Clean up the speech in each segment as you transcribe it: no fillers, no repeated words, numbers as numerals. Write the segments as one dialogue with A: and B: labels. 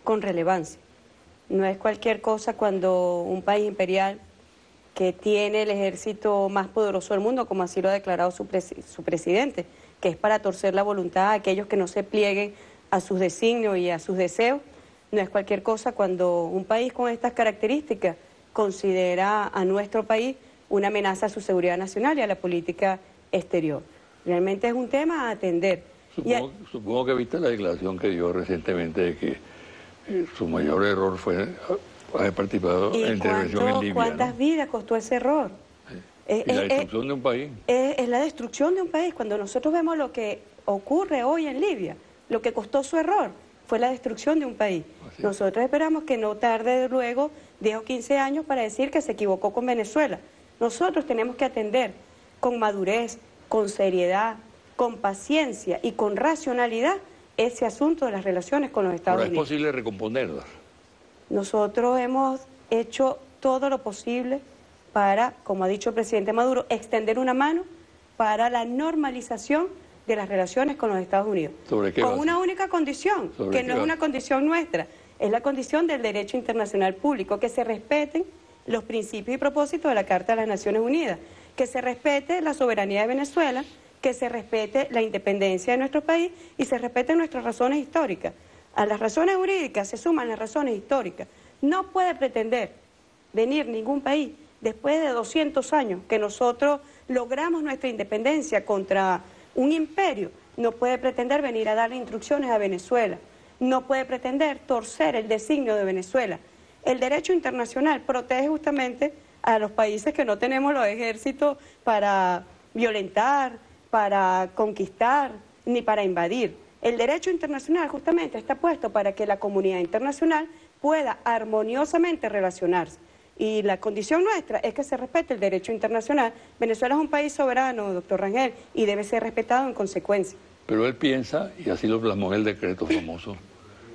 A: con relevancia. No es cualquier cosa cuando un país imperial que tiene el ejército más poderoso del mundo, como así lo ha declarado su presidente, que es para torcer la voluntad a aquellos que no se plieguen a sus designios y a sus deseos. No es cualquier cosa cuando un país con estas características considera a nuestro país una amenaza a su seguridad nacional y a la política exterior. Realmente es un tema a atender.
B: Supongo que viste la declaración que dio recientemente de que su mayor error fue haber participado en la intervención en Libia.
A: ¿Cuántas vidas costó ese error?
B: Y la destrucción de un país.
A: Es la destrucción de un país. Cuando nosotros vemos lo que ocurre hoy en Libia, lo que costó su error fue la destrucción de un país. Nosotros esperamos que no tarde luego 10 o 15 años para decir que se equivocó con Venezuela. Nosotros tenemos que atender con madurez, con seriedad, con paciencia y con racionalidad ese asunto de las relaciones con los Estados Unidos.
B: ¿Es posible recomponerlas?
A: Nosotros hemos hecho todo lo posible para, como ha dicho el presidente Maduro, extender una mano para la normalización de las relaciones con los Estados Unidos.
B: ¿Sobre qué
A: con
B: base?
A: Una única condición, que no es una condición nuestra, es la condición del derecho internacional público, que se respeten los principios y propósitos de la Carta de las Naciones Unidas, que se respete la soberanía de Venezuela, que se respete la independencia de nuestro país y se respeten nuestras razones históricas. A las razones jurídicas se suman las razones históricas. No puede pretender venir ningún país después de 200 años que nosotros logramos nuestra independencia contra un imperio, no puede pretender venir a darle instrucciones a Venezuela, no puede pretender torcer el designio de Venezuela. El derecho internacional protege justamente a los países que no tenemos los ejércitos para violentar, para conquistar, ni para invadir. El derecho internacional justamente está puesto para que la comunidad internacional pueda armoniosamente relacionarse. Y la condición nuestra es que se respete el derecho internacional. Venezuela es un país soberano, doctor Rangel, y debe ser respetado en consecuencia.
B: Pero él piensa, y así lo plasmó en el decreto famoso,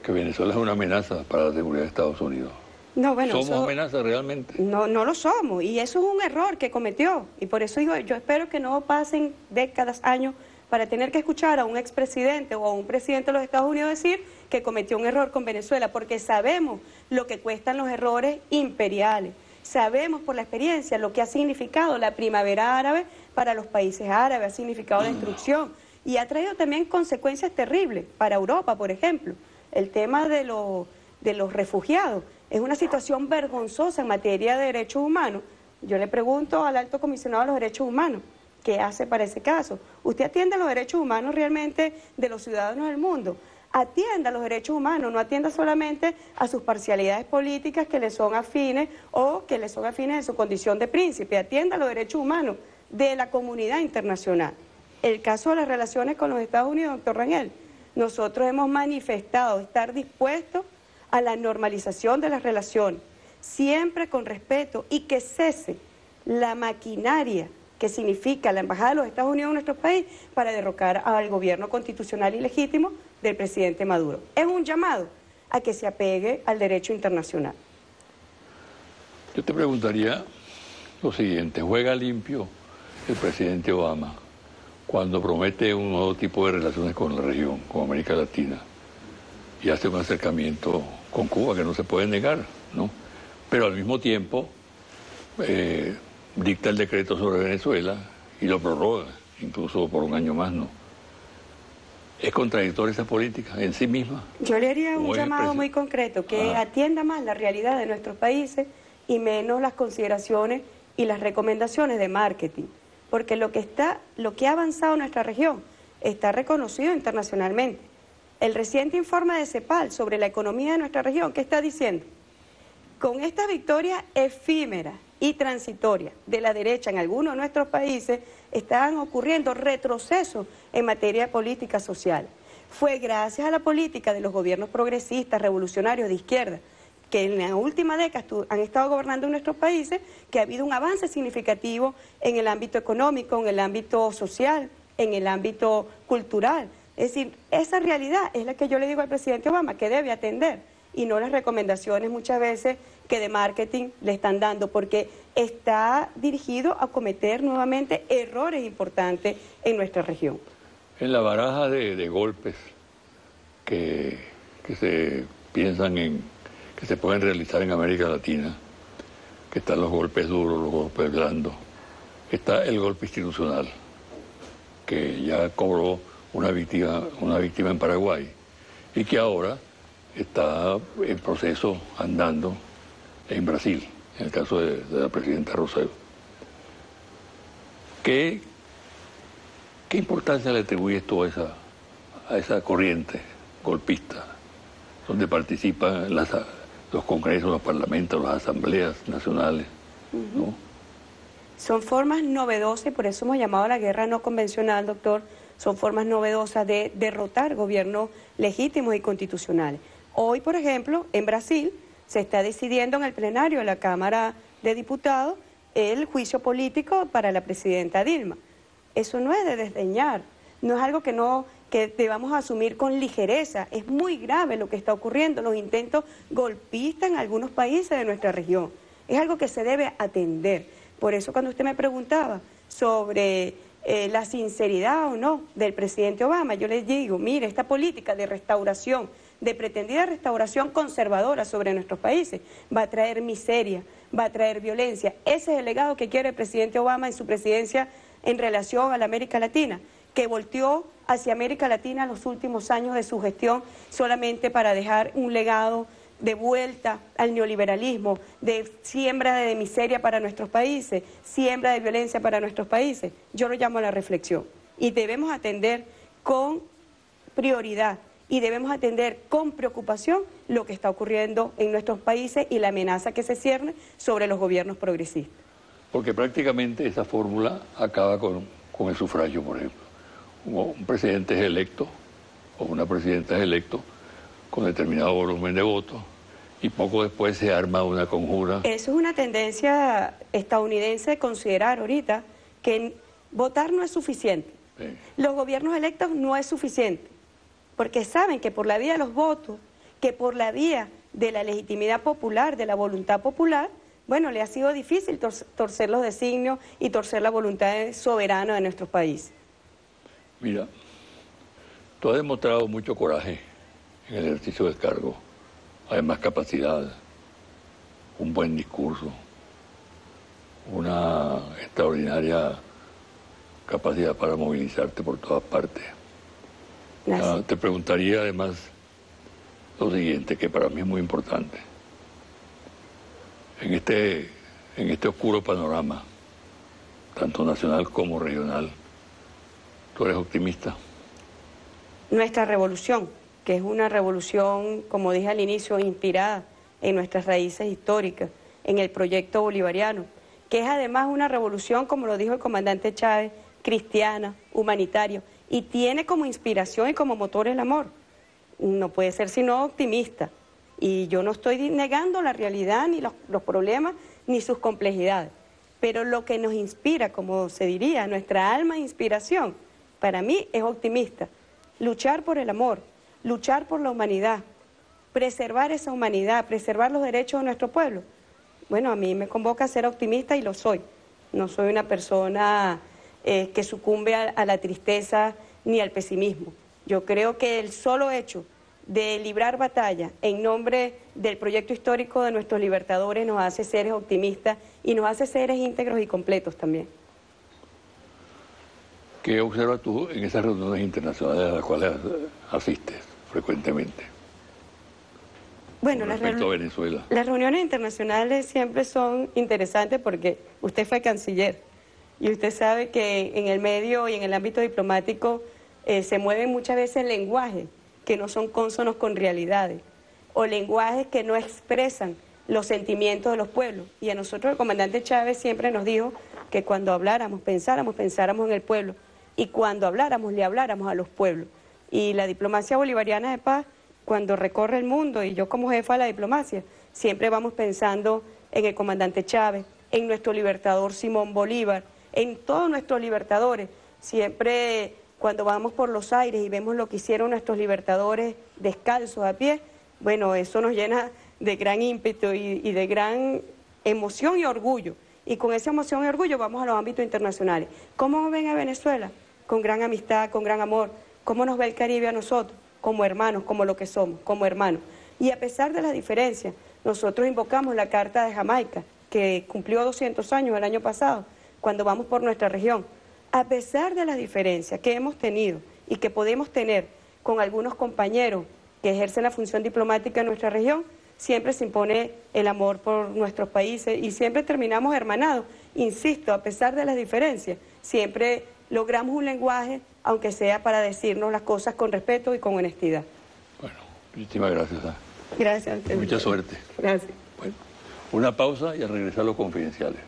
B: que Venezuela es una amenaza para la seguridad de Estados Unidos.
A: No, bueno,
B: ¿Somos amenaza realmente?
A: No, no lo somos, y eso es un error que cometió. Y por eso digo, yo espero que no pasen décadas, años, para tener que escuchar a un expresidente o a un presidente de los Estados Unidos decir que cometió un error con Venezuela, porque sabemos lo que cuestan los errores imperiales. Sabemos por la experiencia lo que ha significado la primavera árabe para los países árabes, ha significado destrucción y ha traído también consecuencias terribles para Europa, por ejemplo. El tema de los refugiados es una situación vergonzosa en materia de derechos humanos. Yo le pregunto al alto comisionado de los derechos humanos, ¿qué hace para ese caso? ¿Usted atiende los derechos humanos realmente de los ciudadanos del mundo? Atienda los derechos humanos, no atienda solamente a sus parcialidades políticas que le son afines o que le son afines en su condición de príncipe, atienda los derechos humanos de la comunidad internacional. El caso de las relaciones con los Estados Unidos, doctor Rangel, nosotros hemos manifestado estar dispuestos a la normalización de las relaciones, siempre con respeto y que cese la maquinaria que significa la Embajada de los Estados Unidos en nuestro país para derrocar al gobierno constitucional y legítimo del presidente Maduro. Es un llamado a que se apegue al derecho internacional.
B: Yo te preguntaría lo siguiente, ¿juega limpio el presidente Obama cuando promete un nuevo tipo de relaciones con la región, con América Latina, y hace un acercamiento con Cuba que no se puede negar, ¿no? Pero al mismo tiempo dicta el decreto sobre Venezuela y lo prorroga, incluso por un año más, ¿no? ¿Es contradictoria esa política en sí misma?
A: Yo le haría un llamado muy concreto, que atienda más la realidad de nuestros países y menos las consideraciones y las recomendaciones de marketing, porque lo que ha avanzado nuestra región está reconocido internacionalmente. El reciente informe de CEPAL sobre la economía de nuestra región, ¿qué está diciendo? Con esta victoria efímera y transitoria de la derecha en algunos de nuestros países, están ocurriendo retrocesos en materia de política social. Fue gracias a la política de los gobiernos progresistas, revolucionarios de izquierda, que en la última década han estado gobernando en nuestros países, que ha habido un avance significativo en el ámbito económico, en el ámbito social, en el ámbito cultural. Es decir, esa realidad es la que yo le digo al presidente Obama que debe atender y no las recomendaciones muchas veces que de marketing le están dando, porque está dirigido a cometer nuevamente errores importantes en nuestra región.
B: En la baraja de golpes que se piensan en que se pueden realizar en América Latina, que están los golpes duros, los golpes blandos, está el golpe institucional, que ya cobró una víctima en Paraguay y que ahora está en proceso andando en Brasil, en el caso de la presidenta Rousseff. ¿Qué importancia le atribuyes tú a esa corriente golpista, donde participan los congresos, los parlamentos, las asambleas nacionales, ¿no?
A: Son formas novedosas y por eso hemos llamado a la guerra no convencional, doctor. Son formas novedosas de derrotar gobiernos legítimos y constitucionales. Hoy, por ejemplo, en Brasil se está decidiendo en el plenario de la Cámara de Diputados el juicio político para la presidenta Dilma. Eso no es de desdeñar, no es algo que debamos asumir con ligereza. Es muy grave lo que está ocurriendo, los intentos golpistas en algunos países de nuestra región. Es algo que se debe atender. Por eso cuando usted me preguntaba sobre la sinceridad o no del presidente Obama, yo les digo, mire, esta política de restauración, de pretendida restauración conservadora sobre nuestros países, va a traer miseria, va a traer violencia. Ese es el legado que quiere el presidente Obama en su presidencia en relación a la América Latina, que volteó hacia América Latina los últimos años de su gestión solamente para dejar un legado de vuelta al neoliberalismo, de siembra de miseria para nuestros países, siembra de violencia para nuestros países. Yo lo llamo a la reflexión y debemos atender con prioridad y debemos atender con preocupación lo que está ocurriendo en nuestros países y la amenaza que se cierne sobre los gobiernos progresistas.
B: Porque prácticamente esa fórmula acaba con el sufragio, por ejemplo. Un presidente es electo o una presidenta es electo con determinado volumen de votos y poco después se arma una conjura.
A: Eso es una tendencia estadounidense de considerar ahorita que votar no es suficiente. Sí. Los gobiernos electos no es suficiente, porque saben que por la vía de los votos, que por la vía de la legitimidad popular, de la voluntad popular, bueno, le ha sido difícil torcer los designios y torcer la voluntad soberana de nuestros países.
B: Mira, tú has demostrado mucho coraje en el ejercicio del cargo, además capacidad, un buen discurso, una extraordinaria capacidad para movilizarte por todas partes. Te preguntaría además lo siguiente, que para mí es muy importante. En este oscuro panorama, tanto nacional como regional, ¿tú eres optimista?
A: Nuestra revolución, que es una revolución, como dije al inicio, inspirada en nuestras raíces históricas, en el proyecto bolivariano, que es además una revolución, como lo dijo el comandante Chávez, cristiana, humanitaria, y tiene como inspiración y como motor el amor. No puede ser sino optimista. Y yo no estoy negando la realidad, ni los problemas, ni sus complejidades. Pero lo que nos inspira, como se diría, nuestra alma de inspiración, para mí es optimista. Luchar por el amor, luchar por la humanidad, preservar esa humanidad, preservar los derechos de nuestro pueblo. Bueno, a mí me convoca a ser optimista y lo soy. No soy una persona que sucumbe a la tristeza ni al pesimismo. Yo creo que el solo hecho de librar batalla en nombre del proyecto histórico de nuestros libertadores nos hace seres optimistas y nos hace seres íntegros y completos también.
B: ¿Qué observas tú en esas reuniones internacionales a las cuales asistes frecuentemente?
A: Bueno,
B: respecto a Venezuela.
A: Las reuniones internacionales siempre son interesantes porque usted fue canciller y usted sabe que en el medio y en el ámbito diplomático se mueven muchas veces lenguajes que no son cónsonos con realidades o lenguajes que no expresan los sentimientos de los pueblos. Y a nosotros el comandante Chávez siempre nos dijo que cuando habláramos, pensáramos en el pueblo y cuando habláramos, le habláramos a los pueblos. Y la diplomacia bolivariana de paz, cuando recorre el mundo, y yo como jefa de la diplomacia, siempre vamos pensando en el comandante Chávez, en nuestro libertador Simón Bolívar, en todos nuestros libertadores. Siempre cuando vamos por los aires y vemos lo que hicieron nuestros libertadores descalzos a pie, bueno, eso nos llena de gran ímpetu y de gran emoción y orgullo. Y con esa emoción y orgullo vamos a los ámbitos internacionales. ¿Cómo ven a Venezuela? Con gran amistad, con gran amor. ¿Cómo nos ve el Caribe a nosotros? Como hermanos, como lo que somos, como hermanos. Y a pesar de las diferencias, nosotros invocamos la Carta de Jamaica, que cumplió 200 años el año pasado, cuando vamos por nuestra región. A pesar de las diferencias que hemos tenido y que podemos tener con algunos compañeros que ejercen la función diplomática en nuestra región, siempre se impone el amor por nuestros países y siempre terminamos hermanados. Insisto, a pesar de las diferencias, siempre logramos un lenguaje, aunque sea para decirnos las cosas con respeto y con honestidad.
B: Bueno, muchísimas gracias.
A: Gracias.
B: Mucha suerte.
A: Gracias.
B: Bueno, una pausa y a regresar a los confidenciales.